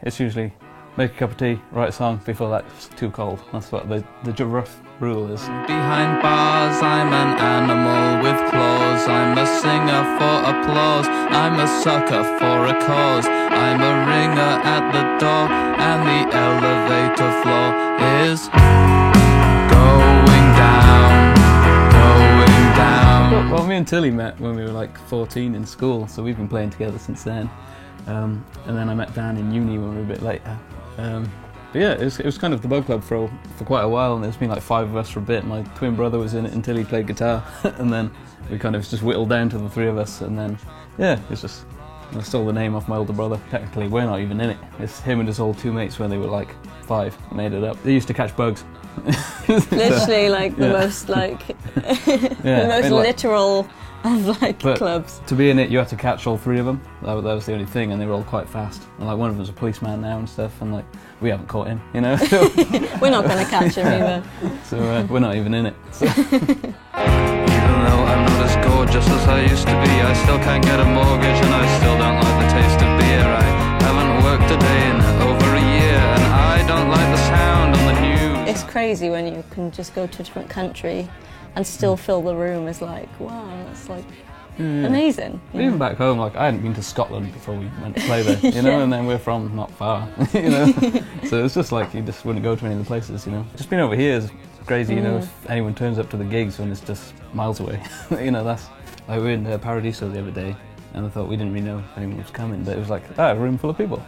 it's usually make a cup of tea, write a song before that's too cold. That's what the rough rule is. Behind bars, I'm an animal with claws. I'm a singer for applause. I'm a sucker for a cause. I'm a ringer at the door, and the elevator floor is going down, going down. Well, me and Tilly met when we were like 14 in school, so we've been playing together since then. And then I met Dan in uni when we were a bit later. But yeah, it was kind of the Bug Club for quite a while, and there's been like 5 of us for a bit. My twin brother was in it until he played guitar, and then we kind of just whittled down to the 3 of us, and then, yeah, it's just, I stole the name off my older brother. Technically, we're not even in it. It's him and his old 2 mates when they were like 5, made it up. They used to catch bugs. Literally, like, the most, like, the most literal of, like, clubs. To be in it, you had to catch all 3 of them. That was the only thing, and they were all quite fast. And, like, one of them's a policeman now and stuff, and, like, we haven't caught him, you know? We're not going to catch him either. So we're not even in it. So. Even though I'm not as gorgeous as I used to be, I still can't get a mortgage, and I still don't like the taste of beer. I haven't worked a day in over a year, and I don't like the sound on the news. It's crazy when you can just go to a different country and still fill the room. Is like, wow, that's like amazing. Even back home, like, I hadn't been to Scotland before we went to play there, you know, and then we're from not far, you know. So it's just like, you just wouldn't go to any of the places, you know. Just being over here is crazy, you know, if anyone turns up to the gigs when it's just miles away. You know, that's, like, we were in Paradiso the other day, and I thought we didn't really know if anyone was coming, but it was like, a room full of people.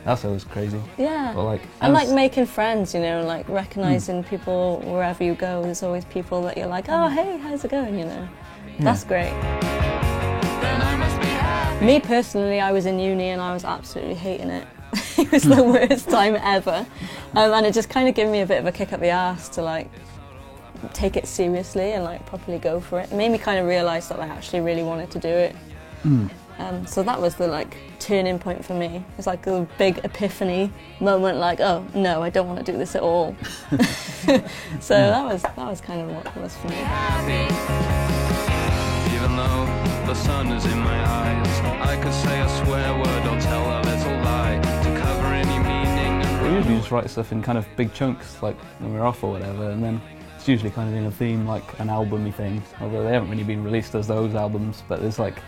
That's always crazy. Yeah, but like, and like making friends, you know, like recognising people wherever you go. There's always people that you're like, oh, hey, how's it going, you know. That's great. Me personally, I was in uni and I was absolutely hating it. It was the worst time ever. And it just kind of gave me a bit of a kick up the arse to like take it seriously and like properly go for it. It made me kind of realise that I actually really wanted to do it. So that was the like turning point for me. It was like a big epiphany moment, like, oh no, I don't want to do this at all. So that was kind of what it was for me. Even though the sun is in my eyes, I could say a swear word or tell a little lie to cover any meaning. We usually just write stuff in kind of big chunks, like when we're off or whatever, and then it's usually kind of in a theme, like an album-y thing, although they haven't really been released as those albums, but there's like,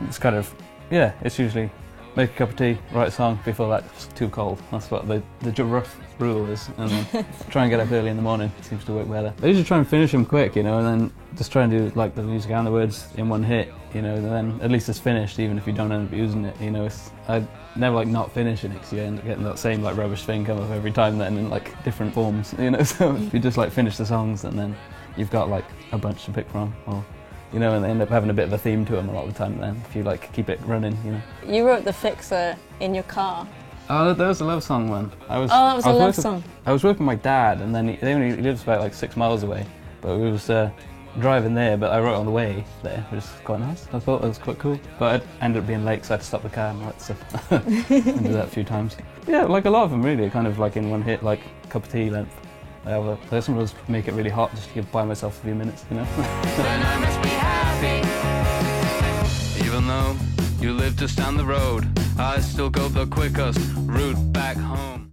it's kind of, yeah, it's usually make a cup of tea, write a song before that's too cold. That's what the rough rule is, and then try and get up early in the morning. It seems to work better. I usually try and finish them quick, you know, and then just try and do like the music and the words in one hit, you know, and then at least it's finished, even if you don't end up using it, you know. I never like not finishing it, because you end up getting that same like rubbish thing come up every time then in like different forms, you know. So if you just like finish the songs and then you've got like a bunch to pick from, or you know, and they end up having a bit of a theme to them a lot of the time then, if you like keep it running, you know. You wrote The Fixer in your car. Oh, that was a love song one. That was a love song. I was working with my dad, and then he lives about like 6 miles away, but we was driving there, but I wrote on the way there, which is quite nice. I thought that was quite cool, but I ended up being late, so I had to stop the car and all that stuff. I did that a few times. Yeah, like a lot of them really, kind of like in one hit, like cup of tea length. I sometimes make it really hot just to buy myself a few minutes, you know. Then I must be happy. Even though you live just down the road, I still go the quickest route back home.